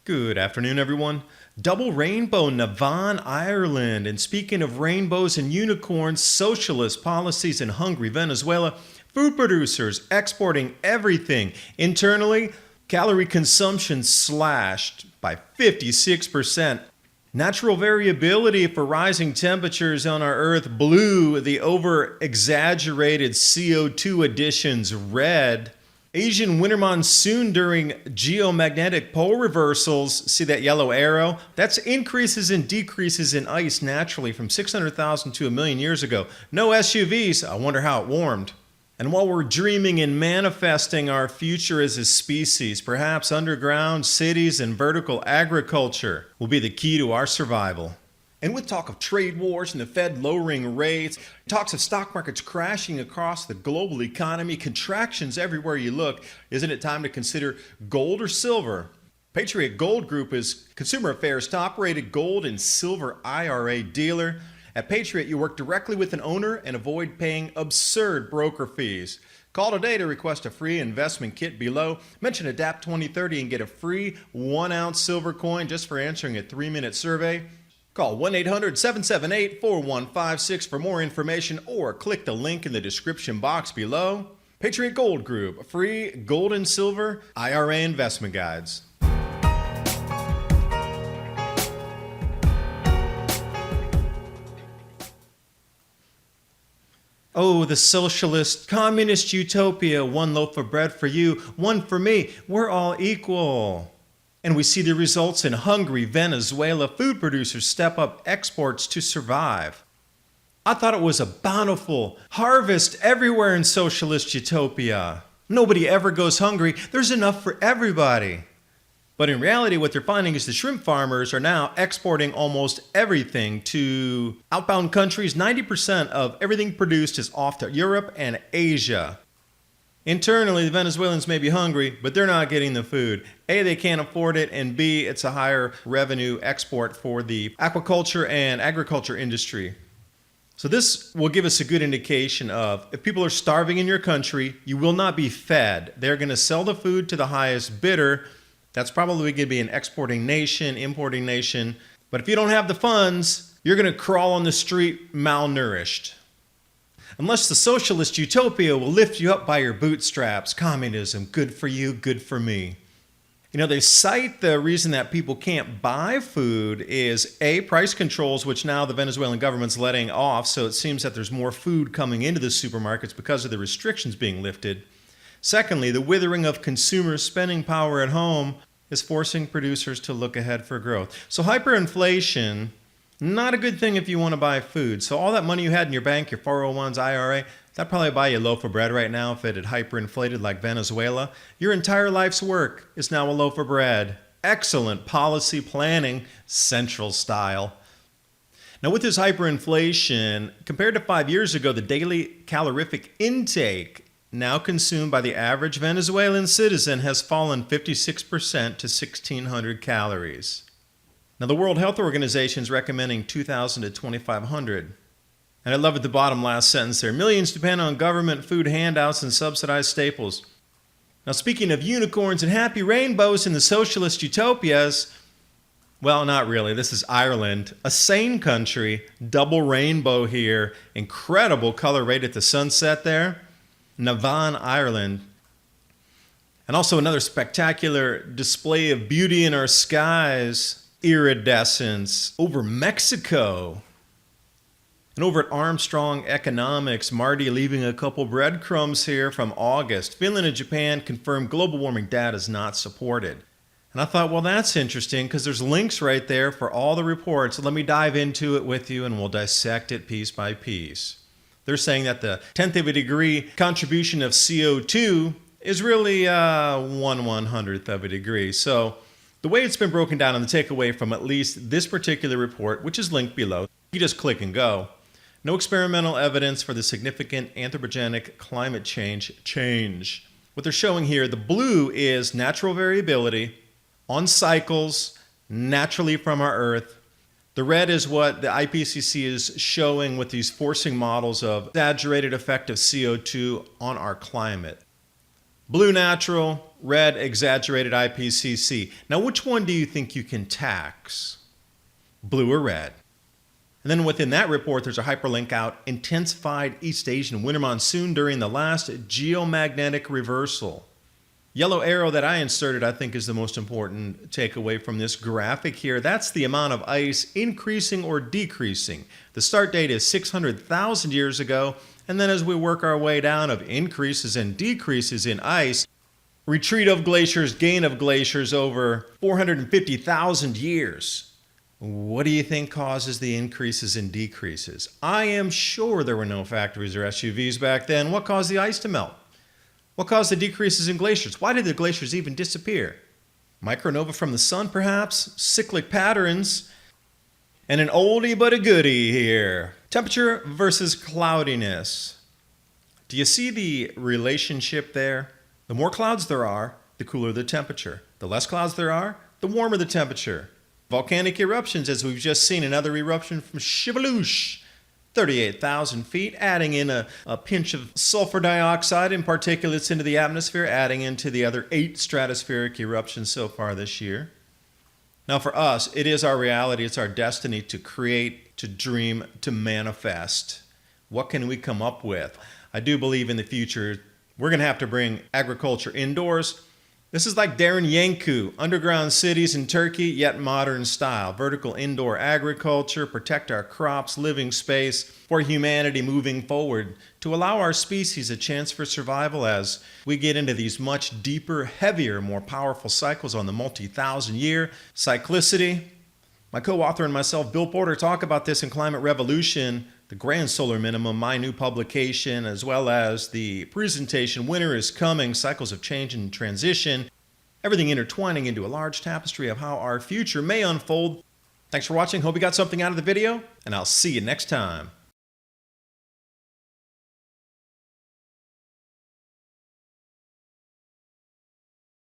Good afternoon, everyone. Double rainbow, Navan, Ireland. And speaking of rainbows and unicorns, socialist policies in Hungary, Venezuela, food producers exporting everything. Internally, calorie consumption slashed by 56%. Natural variability for rising temperatures on our Earth, blue. The over-exaggerated CO2 additions, red. Asian winter monsoon during geomagnetic pole reversals. See that yellow arrow? That's increases and decreases in ice naturally from 600,000 to a million years ago. No SUVs. I wonder how it warmed. And while we're dreaming and manifesting our future as a species, perhaps underground cities and vertical agriculture will be the key to our survival. And with talk of trade wars and the Fed lowering rates, talks of stock markets crashing across the global economy, contractions everywhere you look, isn't it time to consider gold or silver? Patriot Gold Group is Consumer Affairs' top-rated gold and silver IRA dealer. At Patriot, you work directly with an owner and avoid paying absurd broker fees. Call today to request a free investment kit below. Mention ADAPT 2030 and get a free 1-ounce silver coin just for answering a 3-minute survey. Call 1-800-778-4156 for more information or click the link in the description box below. Patriot Gold Group, free gold and silver IRA investment guides. Oh, the socialist, communist utopia, one loaf of bread for you, one for me, we're all equal. And we see the results in Hungary, Venezuela. Food producers step up exports to survive. I thought it was a bountiful harvest everywhere in socialist utopia. Nobody ever goes hungry. There's enough for everybody. But in reality, what they're finding is the shrimp farmers are now exporting almost everything to outbound countries. 90% of everything produced is off to Europe and Asia. Internally, the Venezuelans may be hungry, but they're not getting the food. A, they can't afford it, and B, it's a higher revenue export for the aquaculture and agriculture industry. So this will give us a good indication of if people are starving in your country, you will not be fed. They're going to sell the food to the highest bidder. That's probably going to be an exporting nation, importing nation. But if you don't have the funds, you're going to crawl on the street malnourished. Unless the socialist utopia will lift you up by your bootstraps. Communism, good for you, good for me. You know, they cite the reason that people can't buy food is A, price controls, which now the Venezuelan government's letting off, so it seems that there's more food coming into the supermarkets because of the restrictions being lifted. Secondly, the withering of consumer spending power at home is forcing producers to look ahead for growth. So hyperinflation, not a good thing if you want to buy food. So all that money you had in your bank, your 401s, IRA, that'd probably buy you a loaf of bread right now if it had hyperinflated like Venezuela. Your entire life's work is now a loaf of bread. Excellent policy planning, central style. Now with this hyperinflation, compared to 5 years ago, the daily calorific intake now consumed by the average Venezuelan citizen has fallen 56% to 1,600 calories. Now, the World Health Organization is recommending 2,000 to 2,500. And I love at the bottom last sentence there. Millions depend on government food handouts and subsidized staples. Now, speaking of unicorns and happy rainbows in the socialist utopias, well, not really. This is Ireland, a sane country, double rainbow here, incredible color right at the sunset there. Navan, Ireland. And also another spectacular display of beauty in our skies, iridescence over Mexico. And over at Armstrong Economics, Marty leaving a couple breadcrumbs here from August. Finland and Japan confirmed global warming data is not supported. And I thought, well, that's interesting because there's links right there for all the reports. Let me dive into it with you and we'll dissect it piece by piece. They're saying that the 10th of a degree contribution of CO2 is really 1/100th of a degree. So the way it's been broken down and the takeaway from at least this particular report, which is linked below, you just click and go. No experimental evidence for the significant anthropogenic climate change. What they're showing here, the blue is natural variability on cycles naturally from our Earth. The red is what the IPCC is showing with these forcing models of exaggerated effect of CO2 on our climate. Blue natural, red exaggerated IPCC. Now, which one do you think you can tax? Blue or red? And then within that report, there's a hyperlink out, intensified East Asian winter monsoon during the last geomagnetic reversal. Yellow arrow that I inserted, I think, is the most important takeaway from this graphic here. That's the amount of ice increasing or decreasing. The start date is 600,000 years ago, and then as we work our way down of increases and decreases in ice, retreat of glaciers, gain of glaciers over 450,000 years. What do you think causes the increases and decreases? I am sure there were no factories or SUVs back then. What caused the ice to melt? What caused the decreases in glaciers? Why did the glaciers even disappear? Micronova from the sun, perhaps? Cyclic patterns? And an oldie but a goodie here. Temperature versus cloudiness. Do you see the relationship there? The more clouds there are, the cooler the temperature. The less clouds there are, the warmer the temperature. Volcanic eruptions, as we've just seen, another eruption from Shivalush, 38,000 feet, adding in a pinch of sulfur dioxide and particulates into the atmosphere, adding into the other 8 stratospheric eruptions so far this year. Now for us, it is our reality, it's our destiny to create, to dream, to manifest. What can we come up with? I do believe in the future, we're going to have to bring agriculture indoors. This is like Darren Yanku, underground cities in Turkey, yet modern style. Vertical indoor agriculture, protect our crops, living space for humanity moving forward to allow our species a chance for survival as we get into these much deeper, heavier, more powerful cycles on the multi-thousand year cyclicity. My co-author and myself, Bill Porter, talk about this in Climate Revolution, the Grand Solar Minimum, my new publication, as well as the presentation, Winter is Coming, Cycles of Change and Transition, everything intertwining into a large tapestry of how our future may unfold. Thanks for watching. Hope you got something out of the video, and I'll see you next time.